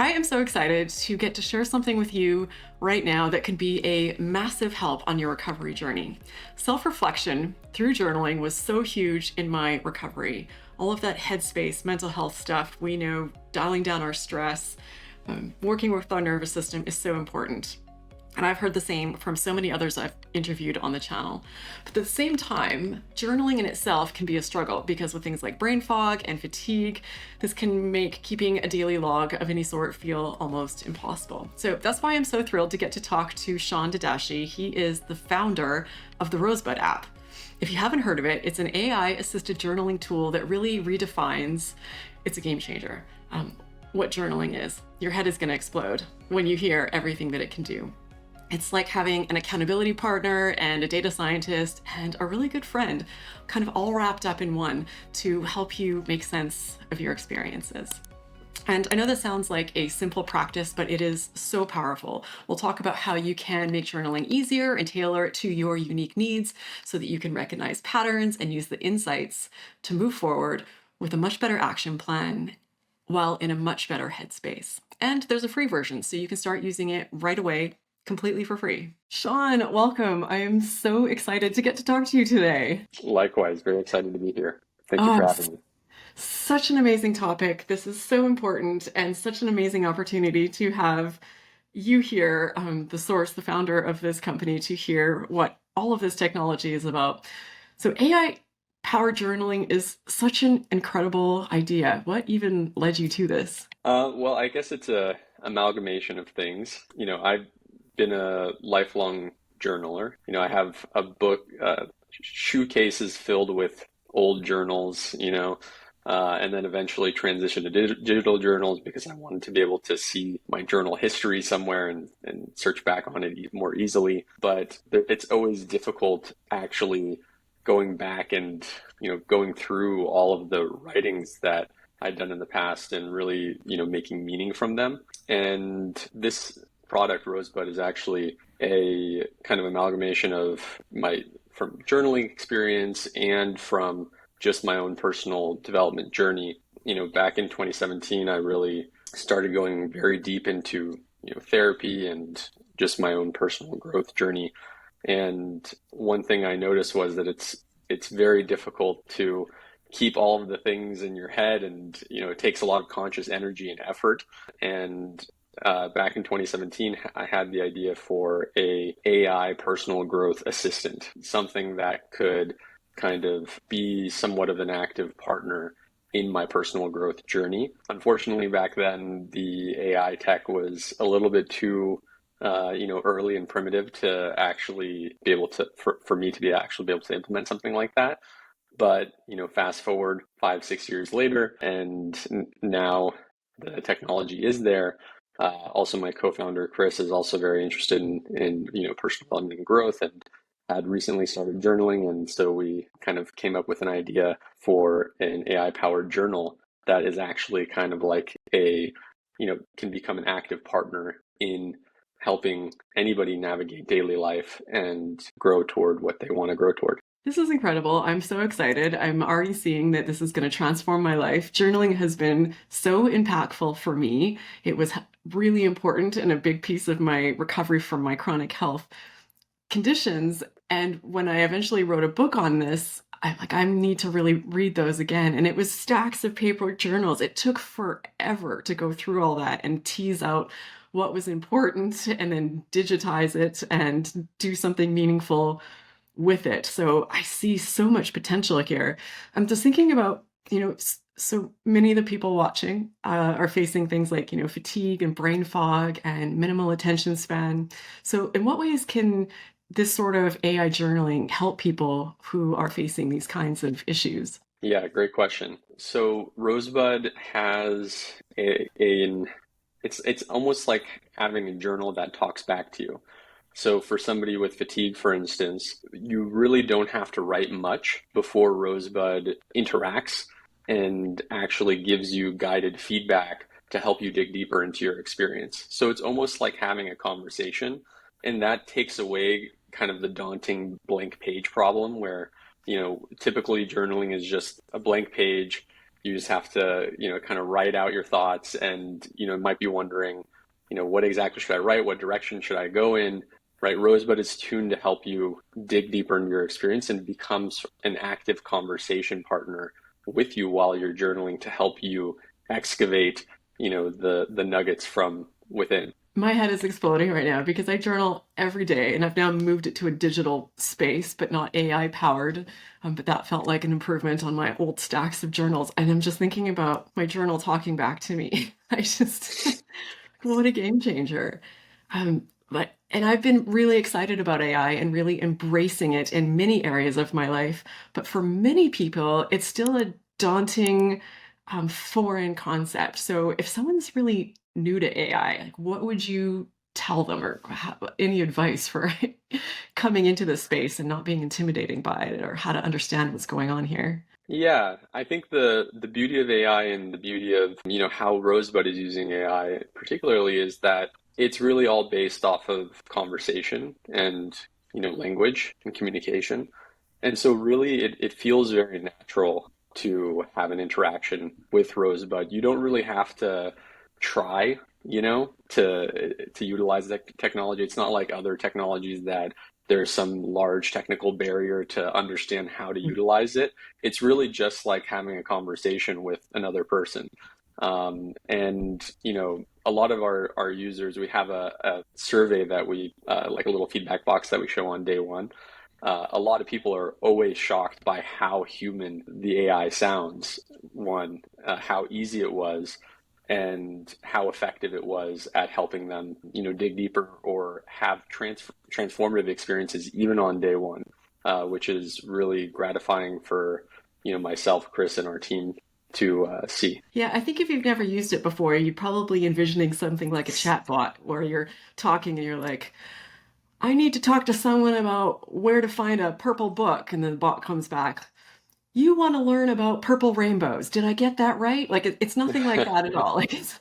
I am so excited to get to share something with you right now that can be a massive help on your recovery journey. Self-reflection through journaling was so huge in my recovery. All of that headspace, mental health stuff, we know dialing down our stress, working with our nervous system is so important. And I've heard the same from so many others I've interviewed on the channel. But at the same time, journaling in itself can be a struggle because with things like brain fog and fatigue, this can make keeping a daily log of any sort feel almost impossible. So that's why I'm so thrilled to get to talk to Sean Dadashi. He is the founder of the Rosebud app. If you haven't heard of it, it's an AI-assisted journaling tool that really redefines, it's a game changer, what journaling is. Your head is gonna explode when you hear everything that it can do. It's like having an accountability partner and a data scientist and a really good friend, kind of all wrapped up in one to help you make sense of your experiences. And I know this sounds like a simple practice, but it is so powerful. We'll talk about how you can make journaling easier and tailor it to your unique needs so that you can recognize patterns and use the insights to move forward with a much better action plan while in a much better headspace. And there's a free version, so you can start using it right away completely for free. Sean, welcome. I am so excited to get to talk to you today. Likewise, very excited to be here. Thank you for having me. Such an amazing topic. This is so important and such an amazing opportunity to have you here, the source, the founder of this company, to hear what all of this technology is about. So AI powered journaling is such an incredible idea. What even led you to this? Well, I guess it's a amalgamation of things. I've been a lifelong journaler. I have a book, shoecases filled with old journals, and then eventually transitioned to digital journals because I wanted to be able to see my journal history somewhere and search back on it more easily. But it's always difficult actually going back and, going through all of the writings that I'd done in the past and really, making meaning from them. And this product, Rosebud, is actually a kind of amalgamation of from journaling experience and from just my own personal development journey. Back in 2017, I really started going very deep into, therapy and just my own personal growth journey. And one thing I noticed was that it's very difficult to keep all of the things in your head, and it takes a lot of conscious energy and effort. And back in 2017, I had the idea for a AI personal growth assistant, something that could kind of be somewhat of an active partner in my personal growth journey. Unfortunately, back then, the AI tech was a little bit too early and primitive to actually be able to, for me to be able to implement something like that. But, fast forward 5-6 years later, and now the technology is there. Also, my co-founder, Chris, is also very interested in personal development and growth, and had recently started journaling. And so we kind of came up with an idea for an AI-powered journal that is actually kind of like can become an active partner in helping anybody navigate daily life and grow toward what they want to grow toward. This is incredible. I'm so excited. I'm already seeing that this is going to transform my life. Journaling has been so impactful for me. It was really important and a big piece of my recovery from my chronic health conditions. And when I eventually wrote a book on this, I need to really read those again. And it was stacks of paper journals. It took forever to go through all that and tease out what was important and then digitize it and do something meaningful with it. So I see so much potential here. I'm just thinking about, so many of the people watching are facing things like, fatigue and brain fog and minimal attention span. So in what ways can this sort of AI journaling help people who are facing these kinds of issues? Yeah, great question. So Rosebud has it's almost like having a journal that talks back to you. So for somebody with fatigue, for instance, you really don't have to write much before Rosebud interacts and actually gives you guided feedback to help you dig deeper into your experience. So it's almost like having a conversation, and that takes away kind of the daunting blank page problem where, typically journaling is just a blank page You just have to, kind of write out your thoughts and, might be wondering, what exactly should I write? What direction should I go in? Right? Rosebud is tuned to help you dig deeper into your experience and becomes an active conversation partner with you while you're journaling to help you excavate, the nuggets from within. My head is exploding right now because I journal every day and I've now moved it to a digital space, but not AI powered. But that felt like an improvement on my old stacks of journals. And I'm just thinking about my journal talking back to me. I just, what a game changer. And I've been really excited about AI and really embracing it in many areas of my life. But for many people, it's still a daunting, foreign concept. So if someone's really new to AI, like what would you tell them or any advice for coming into this space and not being intimidating by it or how to understand what's going on here? Yeah, I think the beauty of AI and the beauty of, how Rosebud is using AI particularly is that it's really all based off of conversation and, language and communication. And so really it feels very natural to have an interaction with Rosebud. You don't really have to try, to utilize that technology. It's not like other technologies that there's some large technical barrier to understand how to utilize it. It's really just like having a conversation with another person. And, a lot of our users, we have a survey that we, like a little feedback box that we show on day one. A lot of people are always shocked by how human the AI sounds. One, how easy it was and how effective it was at helping them, dig deeper or have transformative experiences even on day one, which is really gratifying for, myself, Chris, and our team to see. Yeah, I think if you've never used it before, you're probably envisioning something like a chatbot where you're talking and you're like, I need to talk to someone about where to find a purple book. And then the bot comes back, you want to learn about purple rainbows. Did I get that right? Like it's nothing like that at all. Like it's,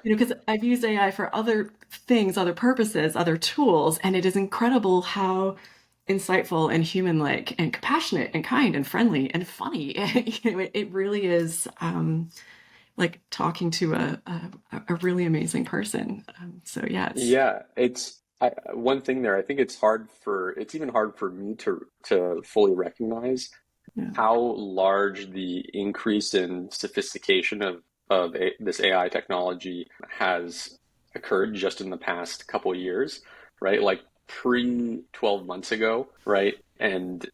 because I've used AI for other things, other purposes, other tools, and it is incredible how insightful and human-like and compassionate and kind and friendly and funny. It really is like talking to a really amazing person. So yeah, it's Yeah, one thing there. I think it's even hard for me to fully recognize yeah. how large the increase in sophistication of this AI technology has occurred just in the past couple of years, right? Like pre 12 months ago, right? And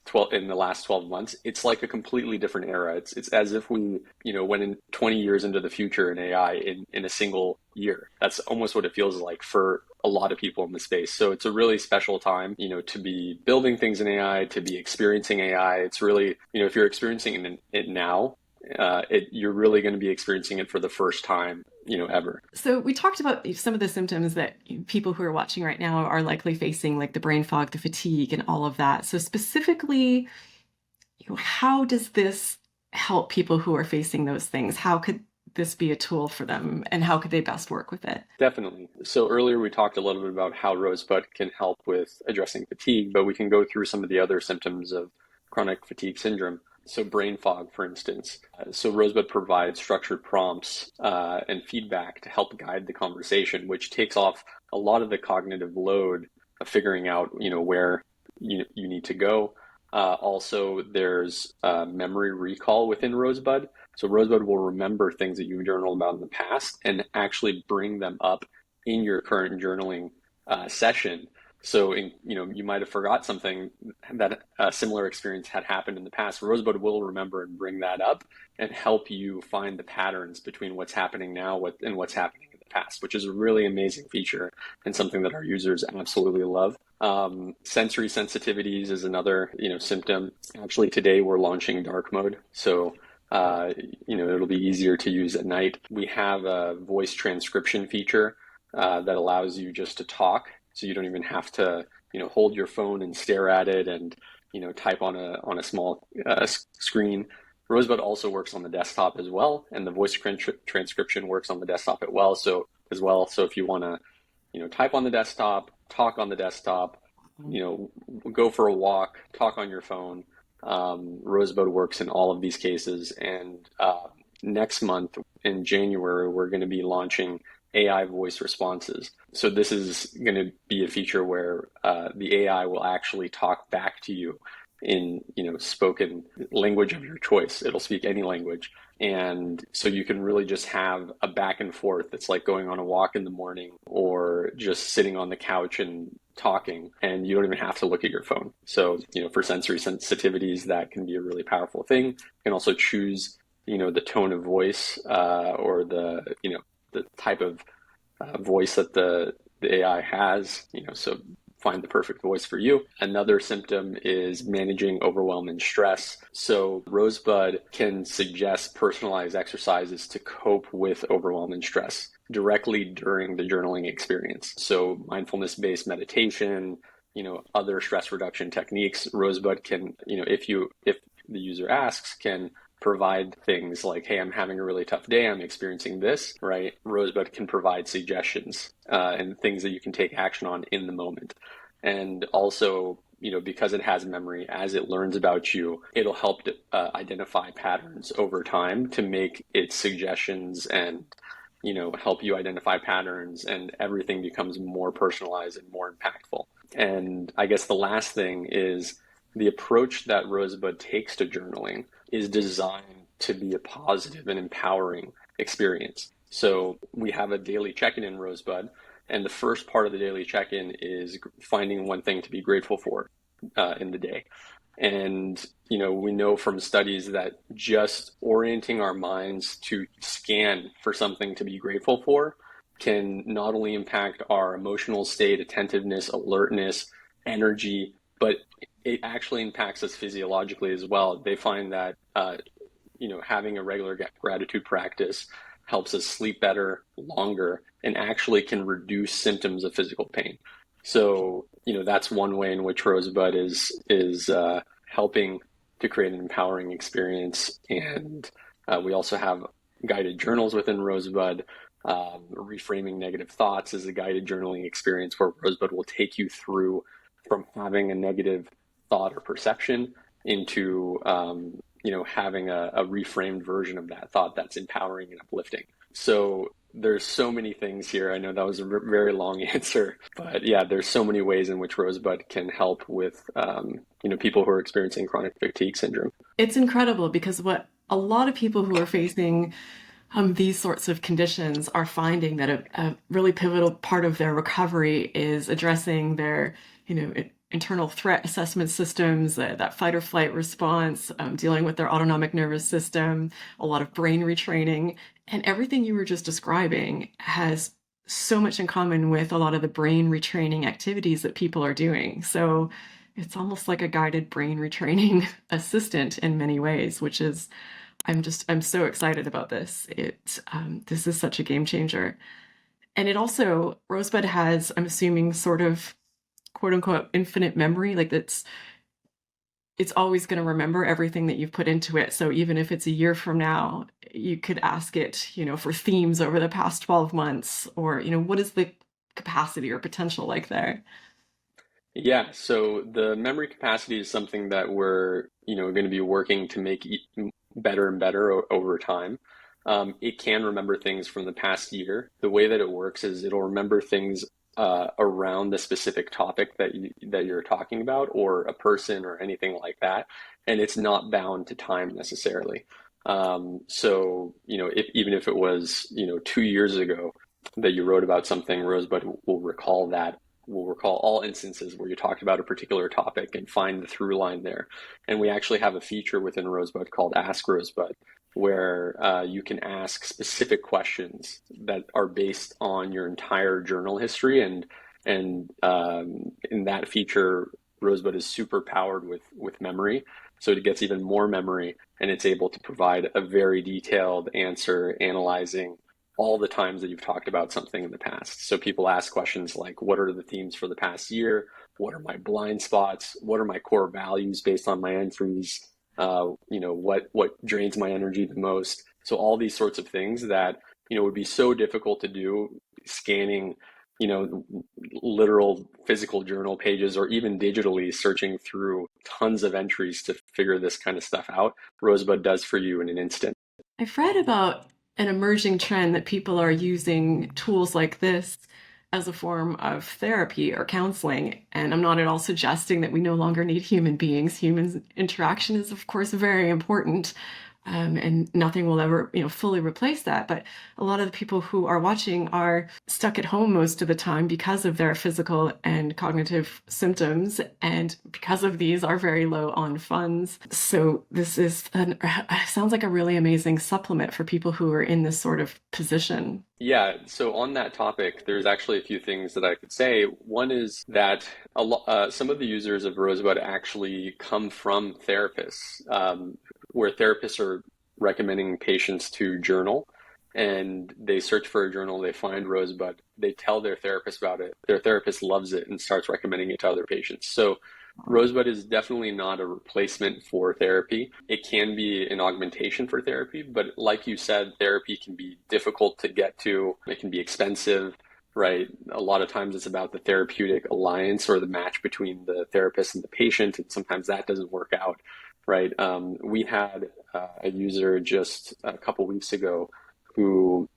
12 in the last 12 months, it's like a completely different era. It's as if we, went in 20 years into the future in AI in a single year. That's almost what it feels like for a lot of people in the space. So it's a really special time, to be building things in AI, to be experiencing AI. It's really, if you're experiencing it now, you're really going to be experiencing it for the first time, ever. So we talked about some of the symptoms that people who are watching right now are likely facing, like the brain fog, the fatigue, and all of that. So specifically, how does this help people who are facing those things? How could this be a tool for them, and how could they best work with it? Definitely. So earlier we talked a little bit about how Rosebud can help with addressing fatigue, but we can go through some of the other symptoms of chronic fatigue syndrome. So brain fog, for instance. So Rosebud provides structured prompts and feedback to help guide the conversation, which takes off a lot of the cognitive load of figuring out, where you need to go. Also, there's memory recall within Rosebud. So Rosebud will remember things that you've journaled about in the past and actually bring them up in your current journaling session. So, you might have forgot something that a similar experience had happened in the past. Rosebud will remember and bring that up and help you find the patterns between what's happening now and what's happening in the past, which is a really amazing feature and something that our users absolutely love. Sensory sensitivities is another, symptom. Actually, today we're launching dark mode. So, it'll be easier to use at night. We have a voice transcription feature that allows you just to talk. So you don't even have to, hold your phone and stare at it and, type on a small screen. Rosebud also works on the desktop as well, and the voice transcription works on the desktop as well. So if you want to, type on the desktop, talk on the desktop, go for a walk, talk on your phone, Rosebud works in all of these cases. And next month in January, we're going to be launching AI voice responses. So this is going to be a feature where the AI will actually talk back to you in, spoken language of your choice. It'll speak any language. And so you can really just have a back and forth. It's like going on a walk in the morning or just sitting on the couch and talking, and you don't even have to look at your phone. So, for sensory sensitivities, that can be a really powerful thing. You can also choose, the tone of voice or the type of voice that the AI has, so find the perfect voice for you. Another symptom is managing overwhelm and stress. So Rosebud can suggest personalized exercises to cope with overwhelm and stress directly during the journaling experience. So mindfulness-based meditation, other stress reduction techniques, Rosebud can, if the user asks, can provide things like, hey, I'm having a really tough day, I'm experiencing this, right? Rosebud can provide suggestions and things that you can take action on in the moment. And also, because it has memory, as it learns about you, it'll help to identify patterns over time to make its suggestions and, help you identify patterns, and everything becomes more personalized and more impactful. And I guess the last thing is the approach that Rosebud takes to journaling is designed to be a positive and empowering experience. So we have a daily check-in in Rosebud, and the first part of the daily check-in is finding one thing to be grateful for in the day. And, we know from studies that just orienting our minds to scan for something to be grateful for can not only impact our emotional state, attentiveness, alertness, energy, but it actually impacts us physiologically as well. They find that, having a regular gratitude practice helps us sleep better, longer, and actually can reduce symptoms of physical pain. So, that's one way in which Rosebud is helping to create an empowering experience. And we also have guided journals within Rosebud. Reframing negative thoughts is a guided journaling experience where Rosebud will take you through from having a negative thought or perception into having a reframed version of that thought that's empowering and uplifting. So there's so many things here. I know that was a very long answer, but yeah, there's so many ways in which Rosebud can help with people who are experiencing chronic fatigue syndrome. It's incredible because what a lot of people who are facing these sorts of conditions are finding that a really pivotal part of their recovery is addressing their, internal threat assessment systems, that fight or flight response, dealing with their autonomic nervous system, a lot of brain retraining. And everything you were just describing has so much in common with a lot of the brain retraining activities that people are doing. So it's almost like a guided brain retraining assistant in many ways, which is, I'm so excited about this. This is such a game changer. And it also, Rosebud has, I'm assuming, sort of quote unquote infinite memory, like it's always going to remember everything that you've put into it. So even if it's a year from now, you could ask it, for themes over the past 12 months, or, what is the capacity or potential like there? Yeah, so the memory capacity is something that we're, going to be working to make better and better over time. It can remember things from the past year. The way that it works is it'll remember things around the specific topic that you're talking about, or a person, or anything like that, and it's not bound to time necessarily. So even if it was 2 years ago that you wrote about something, Rosebud will recall that. Will recall all instances where you talked about a particular topic and find the through line there. And we actually have a feature within Rosebud called Ask Rosebud, where you can ask specific questions that are based on your entire journal history. And in that feature, Rosebud is super powered with memory. So it gets even more memory, and it's able to provide a very detailed answer, analyzing all the times that you've talked about something in the past. So people ask questions like, what are the themes for the past year? What are my blind spots? What are my core values based on my entries? What drains my energy the most? So all these sorts of things that, would be so difficult to do, scanning, literal physical journal pages or even digitally searching through tons of entries to figure this kind of stuff out. Rosebud does for you in an instant. I've read about an emerging trend that people are using tools like this as a form of therapy or counseling. And I'm not at all suggesting that we no longer need human beings. Human interaction is, of course, very important. And nothing will ever, fully replace that. But a lot of the people who are watching are stuck at home most of the time because of their physical and cognitive symptoms, and because of these are very low on funds. So this is sounds like a really amazing supplement for people who are in this sort of position. Yeah, so on that topic, there's actually a few things that I could say. One is that some of the users of Rosebud actually come from therapists, where therapists are recommending patients to journal, and they search for a journal, they find Rosebud, they tell their therapist about it. Their therapist loves it and starts recommending it to other patients. So Rosebud is definitely not a replacement for therapy. It can be an augmentation for therapy, but like you said, therapy can be difficult to get to. It can be expensive, right? A lot of times it's about the therapeutic alliance or the match between the therapist and the patient, and sometimes that doesn't work out, right? We had a user just a couple weeks ago who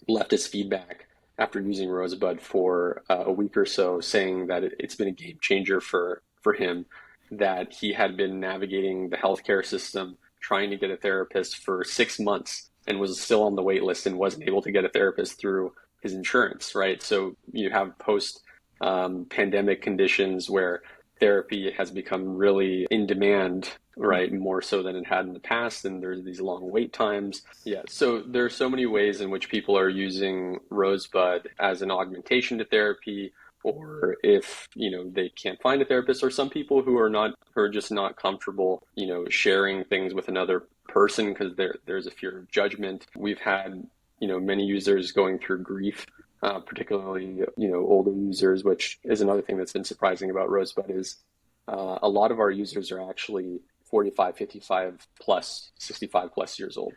left us feedback after using Rosebud for a week or so, saying that it's been a game changer for him, that he had been navigating the healthcare system, trying to get a therapist for 6 months and was still on the wait list and wasn't able to get a therapist through his insurance, right? So you have post pandemic conditions where therapy has become really in demand, right? More so than it had in the past. And there's these long wait times. Yeah. So there are so many ways in which people are using Rosebud as an augmentation to therapy, or if, they can't find a therapist, or some people who are just not comfortable, sharing things with another person because there's a fear of judgment. We've had, many users going through grief, particularly, older users, which is another thing that's been surprising about Rosebud is a lot of our users are actually 45, 55 plus, 65 plus years old,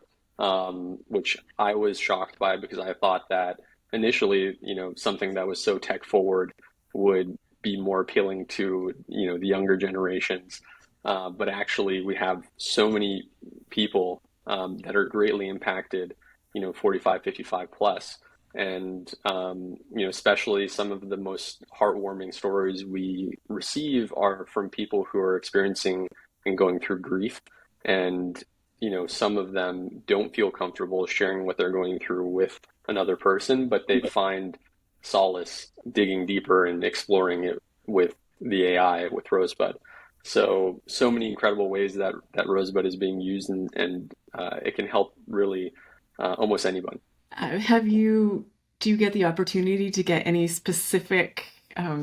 which I was shocked by because I thought that initially, something that was so tech forward would be more appealing to, the younger generations. But actually, we have so many people that are greatly impacted, 45, 55 plus. And, especially some of the most heartwarming stories we receive are from people who are experiencing and going through grief. And, some of them don't feel comfortable sharing what they're going through with another person, but they find solace digging deeper and exploring it with the AI, with Rosebud. So many incredible ways that Rosebud is being used, and it can help really almost anyone. Do you get the opportunity to get any specific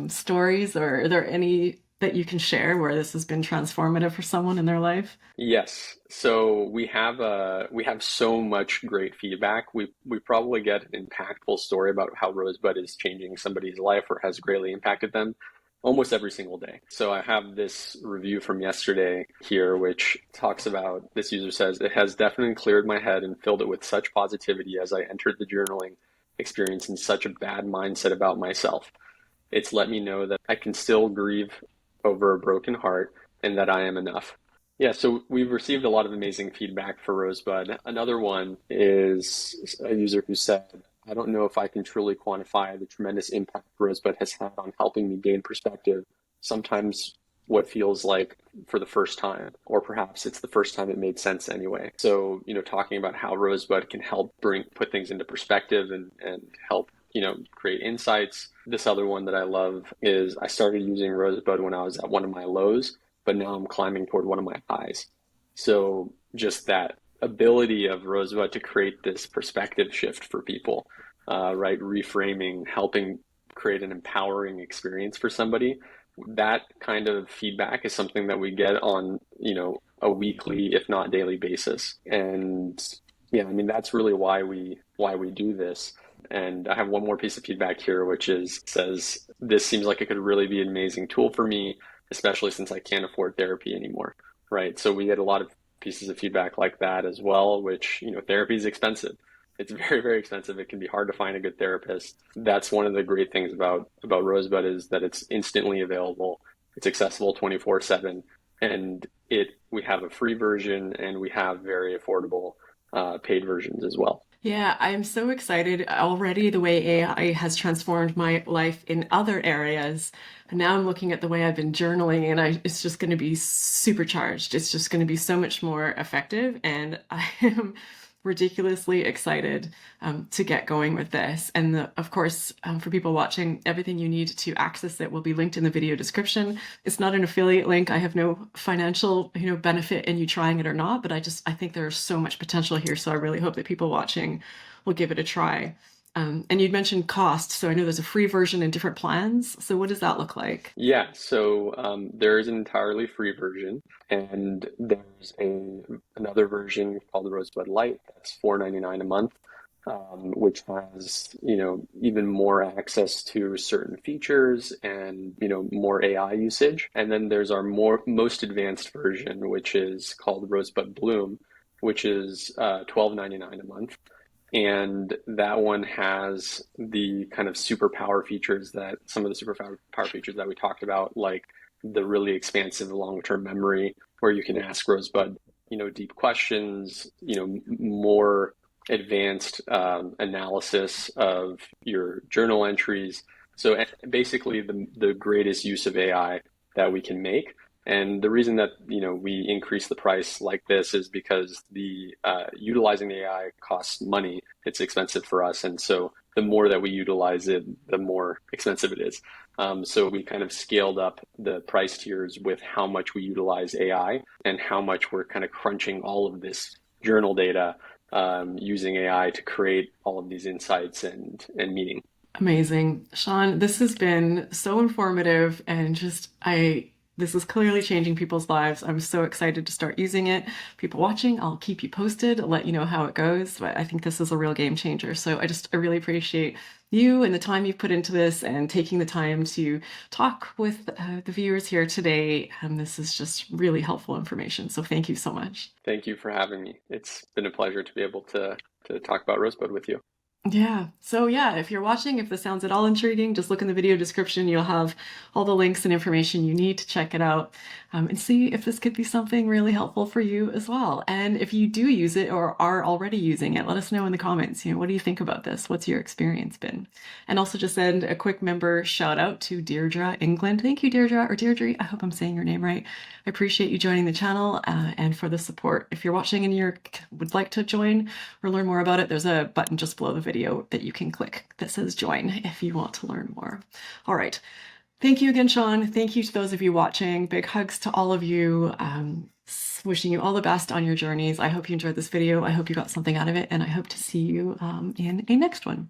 stories, or are there any that you can share where this has been transformative for someone in their life? Yes. So we have so much great feedback. We probably get an impactful story about how Rosebud is changing somebody's life or has greatly impacted them almost every single day. So I have this review from yesterday here, which talks about, this user says, "It has definitely cleared my head and filled it with such positivity as I entered the journaling experience in such a bad mindset about myself. It's let me know that I can still grieve over a broken heart and that I am enough." Yeah, so we've received a lot of amazing feedback for Rosebud. Another one is a user who said, "I don't know if I can truly quantify the tremendous impact Rosebud has had on helping me gain perspective. Sometimes what feels like for the first time, or perhaps it's the first time it made sense anyway." So, talking about how Rosebud can help put things into perspective and help, create insights. This other one that I love is, "I started using Rosebud when I was at one of my lows, but now I'm climbing toward one of my highs." So just that ability of Rosebud to create this perspective shift for people, right? Reframing, helping create an empowering experience for somebody. That kind of feedback is something that we get on, a weekly, if not daily basis. And yeah, I mean, that's really why we do this. And I have one more piece of feedback here, which says, "This seems like it could really be an amazing tool for me, especially since I can't afford therapy anymore." Right. So we get a lot of pieces of feedback like that as well, which, therapy is expensive. It's very, very expensive. It can be hard to find a good therapist. That's one of the great things about Rosebud is that it's instantly available. It's accessible 24/7, and it we have a free version and we have very affordable paid versions as well. Yeah, I'm so excited already the way AI has transformed my life in other areas. And now I'm looking at the way I've been journaling and it's just going to be supercharged. It's just going to be so much more effective. And I am ridiculously excited to get going with this. And of course, for people watching, everything you need to access it will be linked in the video description. It's not an affiliate link. I have no financial, benefit in you trying it or not, but I think there's so much potential here. So I really hope that people watching will give it a try. And you'd mentioned cost. So I know there's a free version and different plans. So what does that look like? Yeah, so there is an entirely free version, and there's another version called the Rosebud Lite that's $4.99 a month, which has even more access to certain features and more AI usage. And then there's our most advanced version, which is called Rosebud Bloom, which is $12.99 a month. And that one has the kind of superpower features that some of the superpower features that we talked about, like the really expansive long-term memory, where you can ask Rosebud, deep questions, more advanced analysis of your journal entries. So basically, the greatest use of AI that we can make. And the reason that we increase the price like this is because the utilizing the AI costs money. It's expensive for us, and so the more that we utilize it, the more expensive it is. So we kind of scaled up the price tiers with how much we utilize AI and how much we're kind of crunching all of this journal data using AI to create all of these insights and meaning. Amazing. Sean, this has been so informative and this is clearly changing people's lives. I'm so excited to start using it. People watching, I'll keep you posted, I'll let you know how it goes. But I think this is a real game changer. So I really appreciate you and the time you've put into this and taking the time to talk with the viewers here today. This is just really helpful information. So thank you so much. Thank you for having me. It's been a pleasure to be able to talk about Rosebud with you. Yeah. So yeah, if you're watching, if this sounds at all intriguing, just look in the video description. You'll have all the links and information you need to check it out and see if this could be something really helpful for you as well. And if you do use it or are already using it, let us know in the comments. What do you think about this? What's your experience been? And also just send a quick member shout out to Deirdre England. Thank you, Deirdre, or Deirdre. I hope I'm saying your name right. I appreciate you joining the channel and for the support. If you're watching and you would like to join or learn more about it, there's a button just below the video that you can click that says join if you want to learn more. All right. Thank you again, Sean. Thank you to those of you watching. Big hugs to all of you. Wishing you all the best on your journeys. I hope you enjoyed this video. I hope you got something out of it, and I hope to see you in a next one.